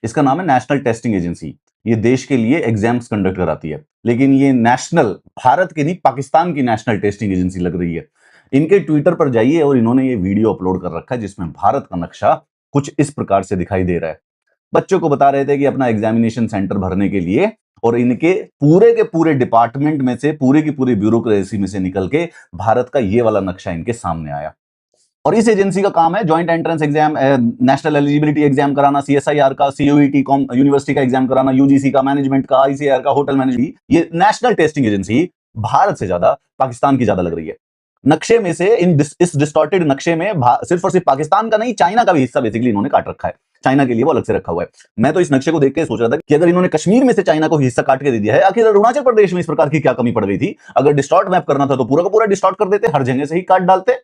इसका नाम है नेशनल टेस्टिंग एजेंसी। ये देश के लिए एग्जाम्स कंडक्ट कराती है, लेकिन ये नेशनल, भारत की नहीं, पाकिस्तान की नेशनल टेस्टिंग एजेंसी लग रही है। इनके ट्विटर पर जाइए और इन्होंने ये वीडियो अपलोड कर रखा है जिसमें भारत का नक्शा कुछ इस प्रकार से दिखाई दे रहा है। बच्चों को बता रहे थे कि अपना एग्जामिनेशन सेंटर भरने के लिए, और इनके पूरे के पूरे डिपार्टमेंट में से, पूरे की पूरी ब्यूरोक्रेसी में से निकल के भारत का ये वाला नक्शा इनके सामने आया। और इस एजेंसी का काम है joint entrance exam, national eligibility exam कराना, सीएसआईआर का, सीयूईटी यूनिवर्सिटी का एग्जाम कराना, यूजीसी का, मैनेजमेंट का, आईसीएआर का, होटल मैनेजमेंट। ये नेशनल टेस्टिंग एजेंसी भारत से ज्यादा पाकिस्तान की ज्यादा लग रही है। नक्शे में से इस डिस्टॉर्टेड नक्शे में सिर्फ और सिर्फ पाकिस्तान का नहीं, चाइना का भी हिस्सा बेसिकली इन्होंने काट रखा है। चाइना के लिए वो अलग से रखा हुआ है। मैं तो इस नक्शे को देख के सोच रहा था कि अगर इन्होंने कश्मीर में से चाइना को हिस्सा काट के दे दिया है, आखिर अरुणाचल प्रदेश में इस प्रकार की क्या कमी पड़ गई थी? अगर डिस्टॉर्ट मैप करना था तो पूरा का पूरा डिस्टॉर्ट कर देते, हर जगह से ही काट डालते।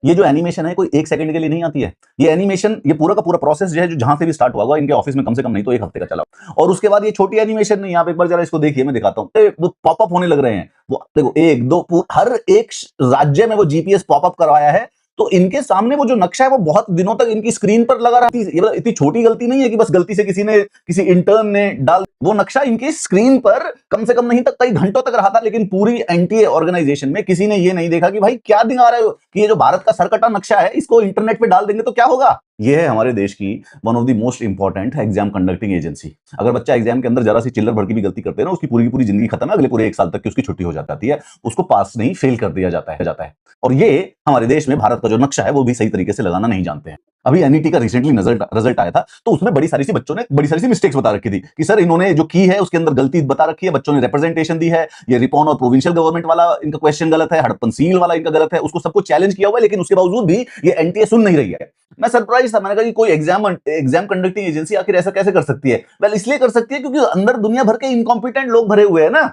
ये जो एनिमेशन है कोई एक सेकंड के लिए नहीं आती है। ये एनिमेशन, ये पूरा का पूरा प्रोसेस जो है, जो जहां से भी स्टार्ट हुआ होगा इनके ऑफिस में, कम से कम नहीं तो एक हफ्ते का चला। और उसके बाद ये छोटी एनिमेशन नहीं, आप एक बार जरा इसको देखिए, मैं दिखाता हूं। वो पॉपअप होने लग रहे हैं। वो देखो, एक दो, हर एक राज्य में वो जीपीएस पॉपअप करवाया है। तो इनके सामने वो जो नक्शा है वो बहुत दिनों तक इनकी स्क्रीन पर लगा रहा है। ये इतनी छोटी गलती नहीं है कि बस गलती से किसी इंटर्न ने डाल, वो नक्शा इनकी स्क्रीन पर कम से कम नहीं तक कई घंटों तक रहा था। लेकिन पूरी एनटीए ऑर्गेनाइजेशन में किसी ने ये नहीं देखा कि भाई क्या दिखा रहे हो, कि ये जो भारत का सरकटा नक्शा है इसको इंटरनेट पे डाल देंगे तो क्या होगा। ये है हमारे देश की one of the most important exam conducting agency. अगर बच्चा एग्जाम के अंदर जरा सी चिल्लर भड़की भी गलती करते हैं ना, उसकी पूरी की पूरी जिंदगी खत्म है। अगले पूरे एक साल तक की उसकी छुट्टी हो जाती है, उसको पास नहीं फेल कर दिया जाता है। और ये हमारे देश में भारत का जो नक्शा है वो भी सही तरीके से लगाना नहीं जानते हैं। अभी एनईटी का रिसेंटली रिजल्ट आया था, तो उसमें बड़ी सारी सी बच्चों ने बड़ी सारी सी मिस्टेक्स बता रखी थी कि सर इन्होंने जो की है उसके अंदर गलती बता रखी है, बच्चों ने रिप्रेजेंटेशन दी है, ये रिपॉन और प्रोविंशियल गवर्नमेंट वाला इनका क्वेश्चन गलत है, हड़प्पन सील वाला इनका गलत है। उसको सबको चैलेंज किया हुआ है, लेकिन उसके बावजूद भी ये एनटीए सुन नहीं रही है। मैं सरप्राइज था, मैंने कहा कि कोई एग्जाम कंडक्टिंग एजेंसी आखिर ऐसा कैसे कर सकती है। वेल, इसलिए कर सकती है क्योंकि अंदर दुनिया भर के इनकॉम्पिटेंट लोग भरे हुए हैं ना।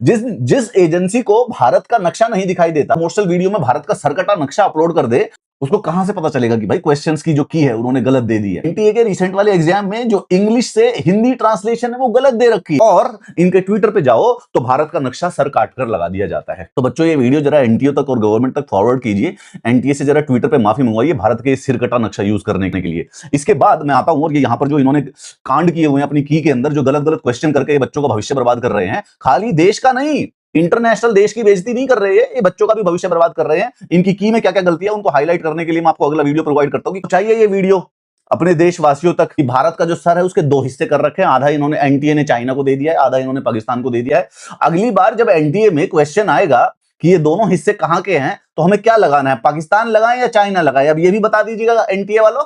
जिस एजेंसी को भारत का नक्शा नहीं दिखाई देता, प्रमोशनल वीडियो में भारत का सरकटा नक्शा अपलोड कर दे, उसको कहां से पता चलेगा कि भाई क्वेश्चंस की जो की है उन्होंने गलत दे दी है। एनटीए के रिसेंट वाले एग्जाम में जो इंग्लिश से हिंदी ट्रांसलेशन है वो गलत दे रखी है, और इनके ट्विटर पे जाओ तो भारत का नक्शा सर काट कर लगा दिया जाता है। तो बच्चों, ये वीडियो जरा एनटीए तक और गवर्नमेंट तक फॉरवर्ड कीजिए। एनटीए से जरा ट्विटर पे माफी मंगवाइए भारत के सिरकटा नक्शा यूज करने के लिए। इसके बाद मैं आता हूं, और ये यहाँ पर जो इन्होंने कांड किए हुए हैं अपनी की के अंदर, जो गलत गलत क्वेश्चन करके बच्चों का भविष्य बर्बाद कर रहे हैं, खाली देश का नहीं, इंटरनेशनल देश की बेइज्जती नहीं कर रहे हैं, ये बच्चों का भी भविष्य बर्बाद कर रहे हैं। इनकी की में क्या क्या गलतियां उनको हाईलाइट करने के लिए मैं आपको अगला वीडियो प्रोवाइड करता हूं कि चाहिए ये वीडियो अपने देशवासियों तक कि भारत का जो सर है उसके दो हिस्से कर रखे हैं। आधा इन्होंने, एनटीए ने चाइना को दे दिया है, आधा इन्होंने पाकिस्तान को दे दिया है। अगली बार जब एनटीए में क्वेश्चन आएगा कि ये दोनों हिस्से कहां के हैं, तो हमें क्या लगाना है, पाकिस्तान लगाएं या चाइना लगाएं, अब ये भी बता दीजिएगा एनटीए वालों।